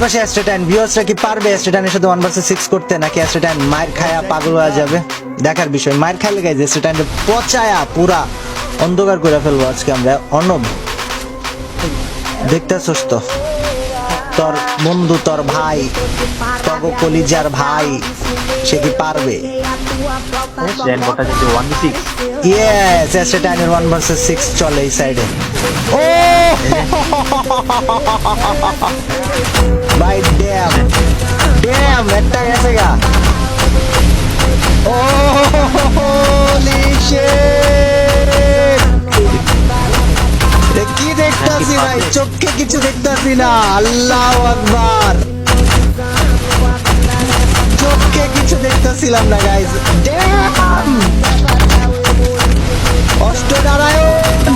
পাশে অ্যাস্ট্রেটাইন ভিউয়ার্সরা কি পারবে অ্যাস্ট্রেটাইনের সাথে 1 ভার্সেস 6 করতে, নাকি অ্যাস্ট্রেটাইন মায়ের খায়া পাগল হয়ে যাবে? দেখার বিষয়। মায়ের খাইলে গাইজ অ্যাস্ট্রেটাইনকে পচায়া পুরা অন্ধকার করে ফেলবো আজকে আমরা। অর্ণব দেখতেছস তো, তোর বন্ধু, তোর ভাই, তগ কলিজার ভাই, সে কি পারবে? ইয়েস, অ্যাস্ট্রেটাইনের 1 ভার্সেস 6 চলে এই সাইডে। ও ভাই ড্যাম ড্যাম একটা গেছে গা। ও কি দেখতাছি ভাই, চোখে কিছু দেখতাছি না। আল্লাহু আকবার, চোখে কিছু দেখতাছিলাম না গাইজ। ড্যাম অষ্টনারায়ণ।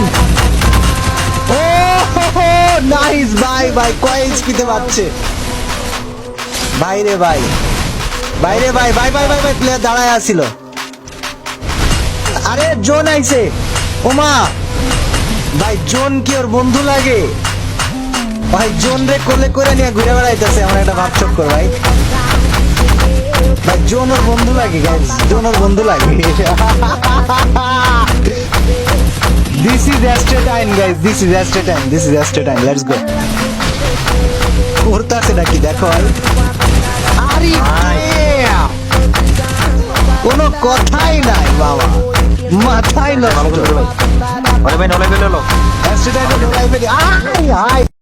ও নাইস ভাই, ভাই কয় এইচপিতে পাচ্ছে বাইরে ভাই, বাইরে ভাই, ভাই ভাই ভাই ভাই প্লেয়ার দাঁড়ায় আসিল। আরে জোন আইছে, ওমা ভাই জোন কি ওর বন্ধু লাগে ভাই? জোন রে কোলে করে নিয়ে ঘুরে বেড়াইতেছে আমার একটা ভাব চক্কর ভাই। ভাই জোন ওর বন্ধু লাগে গাইস, জোন ওর বন্ধু লাগে। This is Astrotyne guys, this is Astrotyne, this is Astrotyne, let's go. করতেছে নাকি দেখো ভাই। আরে কোনো কথাই নাই বাবা, মাথায় নষ্ট। Astrotyne